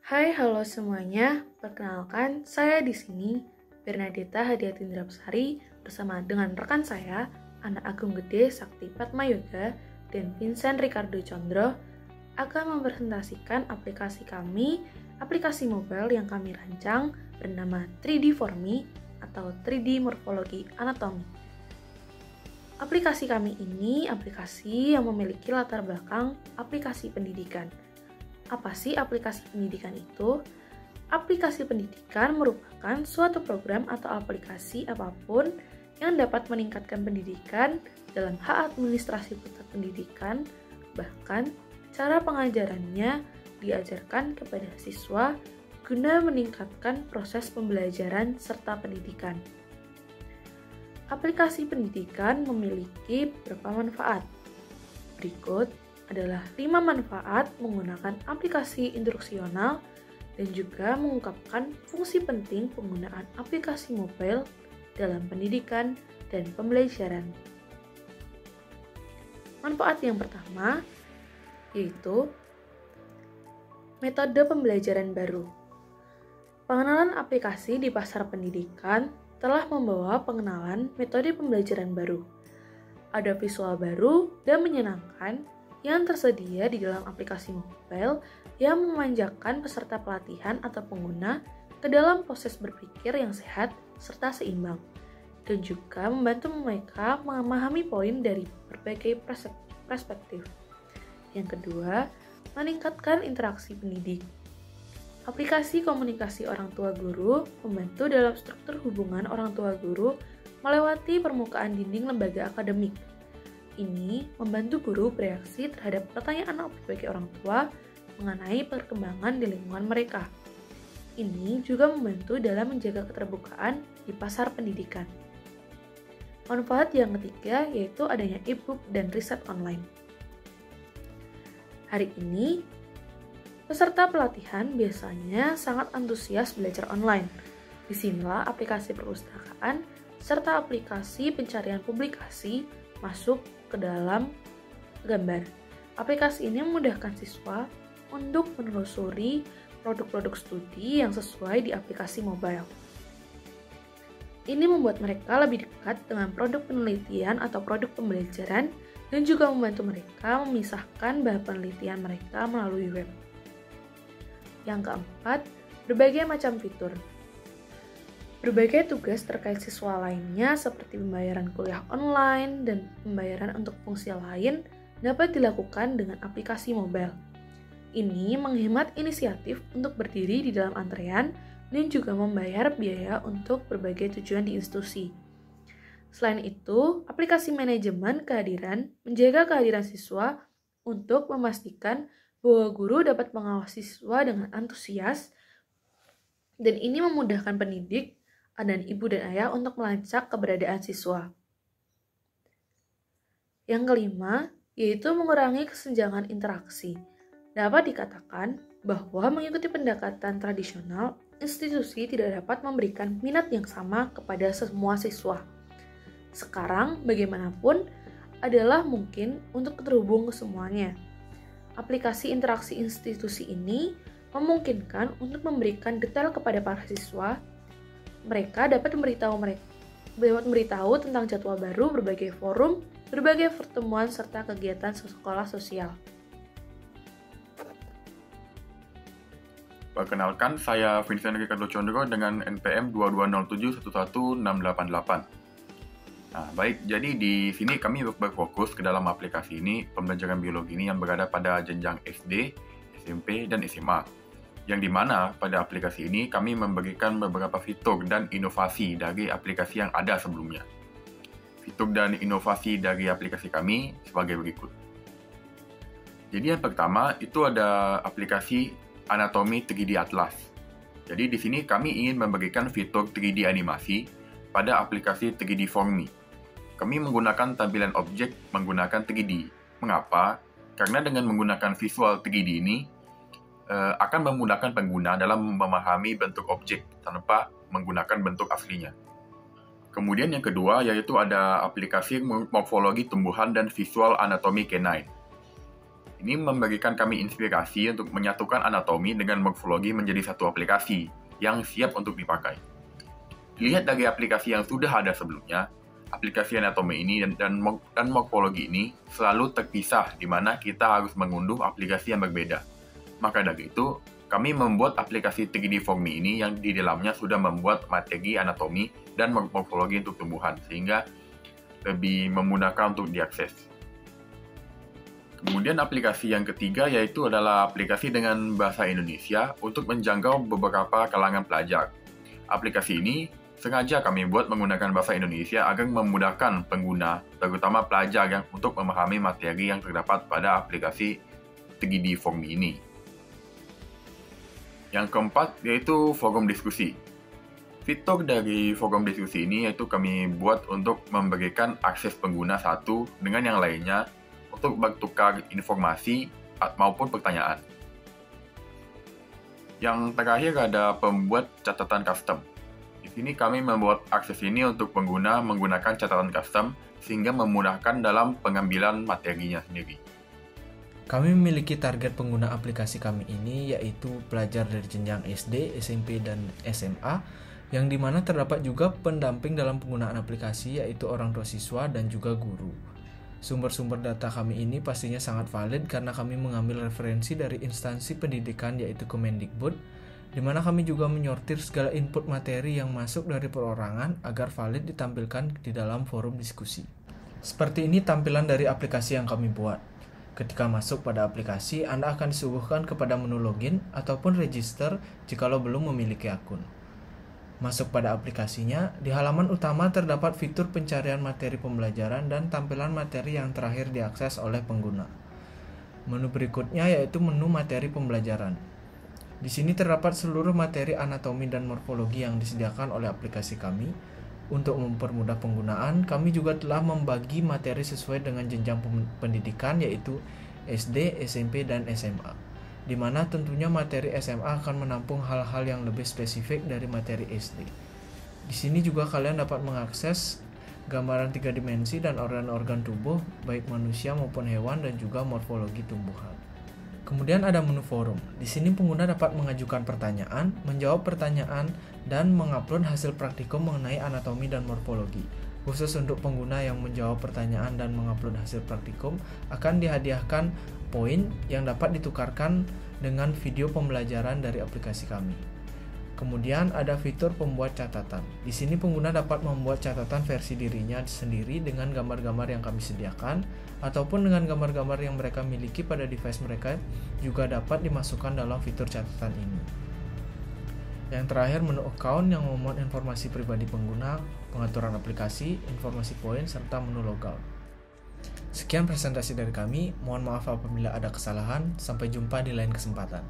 Hai, halo semuanya. Perkenalkan, saya di sini Bernadetta Hadiatindra Besari bersama dengan rekan saya, Anak Agung Gede Sakti Patmayoga dan Vincent Ricardo Condro akan mempresentasikan aplikasi kami, aplikasi mobile yang kami rancang bernama 3D4Me atau 3D Morphology Anatomy. Aplikasi kami ini aplikasi yang memiliki latar belakang aplikasi pendidikan. Apa sih aplikasi pendidikan itu? Aplikasi pendidikan merupakan suatu program atau aplikasi apapun yang dapat meningkatkan pendidikan dalam hal administrasi pusat pendidikan, bahkan cara pengajarannya diajarkan kepada siswa guna meningkatkan proses pembelajaran serta pendidikan. Aplikasi pendidikan memiliki beberapa manfaat. Berikut adalah 5 manfaat menggunakan aplikasi instruksional dan juga mengungkapkan fungsi penting penggunaan aplikasi mobile dalam pendidikan dan pembelajaran. Manfaat yang pertama yaitu metode pembelajaran baru. Pengenalan aplikasi di pasar pendidikan telah membawa pengenalan metode pembelajaran baru. Ada visual baru dan menyenangkan yang tersedia di dalam aplikasi mobile yang memanjakan peserta pelatihan atau pengguna ke dalam proses berpikir yang sehat serta seimbang, dan juga membantu mereka memahami poin dari berbagai perspektif. Yang kedua, meningkatkan interaksi pendidik. Aplikasi komunikasi orang tua guru membantu dalam struktur hubungan orang tua guru melewati permukaan dinding lembaga akademik. Ini membantu guru bereaksi terhadap pertanyaan berbagai orang tua mengenai perkembangan di lingkungan mereka. Ini juga membantu dalam menjaga keterbukaan di pasar pendidikan. Manfaat yang ketiga yaitu adanya e-book dan riset online. Hari ini, peserta pelatihan biasanya sangat antusias belajar online. Disinilah aplikasi perpustakaan serta aplikasi pencarian publikasi masuk ke dalam gambar. Aplikasi ini memudahkan siswa untuk menelusuri produk-produk studi yang sesuai di aplikasi mobile. Ini membuat mereka lebih dekat dengan produk penelitian atau produk pembelajaran dan juga membantu mereka memisahkan bahan penelitian mereka melalui web. Yang keempat, berbagai macam fitur. Berbagai tugas terkait siswa lainnya seperti pembayaran kuliah online dan pembayaran untuk fungsi lain dapat dilakukan dengan aplikasi mobile. Ini menghemat inisiatif untuk berdiri di dalam antrean dan juga membayar biaya untuk berbagai tujuan di institusi. Selain itu, aplikasi manajemen kehadiran menjaga kehadiran siswa untuk memastikan bahwa guru dapat mengawasi siswa dengan antusias, dan ini memudahkan pendidik dan ibu dan ayah untuk melacak keberadaan siswa. Yang kelima, yaitu mengurangi kesenjangan interaksi. Dapat dikatakan bahwa mengikuti pendekatan tradisional, institusi tidak dapat memberikan minat yang sama kepada semua siswa. Sekarang, bagaimanapun, adalah mungkin untuk terhubung ke semuanya. Aplikasi interaksi institusi ini memungkinkan untuk memberikan detail kepada para siswa. Mereka dapat memberitahu tentang jadwal baru, berbagai forum, berbagai pertemuan, serta kegiatan sekolah sosial. Perkenalkan, saya Vincent Ricardo Condro dengan NPM 2207116688. Nah, baik, jadi di sini kami berfokus ke dalam aplikasi ini, pembelajaran biologi ini yang berada pada jenjang SD, SMP, dan SMA. Yang dimana pada aplikasi ini kami memberikan beberapa fitur dan inovasi dari aplikasi yang ada sebelumnya. Fitur dan inovasi dari aplikasi kami sebagai berikut. Jadi yang pertama itu ada aplikasi Anatomy 3D Atlas. Jadi di sini kami ingin memberikan fitur 3D animasi pada aplikasi 3D4Me. Kami menggunakan tampilan objek menggunakan 3D. Mengapa? Karena dengan menggunakan visual 3D ini akan memudahkan pengguna dalam memahami bentuk objek tanpa menggunakan bentuk aslinya. Kemudian yang kedua yaitu ada aplikasi morfologi tumbuhan dan visual anatomi canine. Ini memberikan kami inspirasi untuk menyatukan anatomi dengan morfologi menjadi satu aplikasi yang siap untuk dipakai. Dilihat dari aplikasi yang sudah ada sebelumnya, aplikasi anatomi ini dan morfologi ini selalu terpisah, di mana kita harus mengunduh aplikasi yang berbeda. Maka dari itu, kami membuat aplikasi 3D Form ini yang di dalamnya sudah membuat materi anatomi dan morfologi untuk tumbuhan, sehingga lebih memudahkan untuk diakses. Kemudian aplikasi yang ketiga yaitu adalah aplikasi dengan bahasa Indonesia untuk menjangkau beberapa kalangan pelajar. Aplikasi ini sengaja kami buat menggunakan bahasa Indonesia agar memudahkan pengguna, terutama pelajar yang untuk memahami materi yang terdapat pada aplikasi 3D Form ini. Yang keempat yaitu forum diskusi. Fitur dari forum diskusi ini yaitu kami buat untuk memberikan akses pengguna satu dengan yang lainnya untuk bertukar informasi maupun pertanyaan. Yang terakhir ada pembuat catatan custom. Di sini kami membuat akses ini untuk pengguna menggunakan catatan custom sehingga memudahkan dalam pengambilan materinya sendiri. Kami memiliki target pengguna aplikasi kami ini yaitu pelajar dari jenjang SD, SMP, dan SMA, yang dimana terdapat juga pendamping dalam penggunaan aplikasi yaitu orang tua siswa dan juga guru. Sumber-sumber data kami ini pastinya sangat valid karena kami mengambil referensi dari instansi pendidikan yaitu Kemendikbud, di mana kami juga menyortir segala input materi yang masuk dari perorangan agar valid ditampilkan di dalam forum diskusi. Seperti ini tampilan dari aplikasi yang kami buat. Ketika masuk pada aplikasi, Anda akan disuguhkan kepada menu login ataupun register jikalau belum memiliki akun. Masuk pada aplikasinya, di halaman utama terdapat fitur pencarian materi pembelajaran dan tampilan materi yang terakhir diakses oleh pengguna. Menu berikutnya yaitu menu materi pembelajaran. Di sini terdapat seluruh materi anatomi dan morfologi yang disediakan oleh aplikasi kami. Untuk mempermudah penggunaan, kami juga telah membagi materi sesuai dengan jenjang pendidikan yaitu SD, SMP, dan SMA, di mana tentunya materi SMA akan menampung hal-hal yang lebih spesifik dari materi SD. Di sini juga kalian dapat mengakses gambaran 3 dimensi dan organ-organ tubuh, baik manusia maupun hewan, dan juga morfologi tumbuhan. Kemudian ada menu forum. Di sini pengguna dapat mengajukan pertanyaan, menjawab pertanyaan, dan mengupload hasil praktikum mengenai anatomi dan morfologi. Khusus untuk pengguna yang menjawab pertanyaan dan mengupload hasil praktikum, akan dihadiahkan poin yang dapat ditukarkan dengan video pembelajaran dari aplikasi kami. Kemudian ada fitur pembuat catatan. Di sini pengguna dapat membuat catatan versi dirinya sendiri dengan gambar-gambar yang kami sediakan, ataupun dengan gambar-gambar yang mereka miliki pada device mereka juga dapat dimasukkan dalam fitur catatan ini. Yang terakhir menu account yang memuat informasi pribadi pengguna, pengaturan aplikasi, informasi poin, serta menu logout. Sekian presentasi dari kami, mohon maaf apabila ada kesalahan, sampai jumpa di lain kesempatan.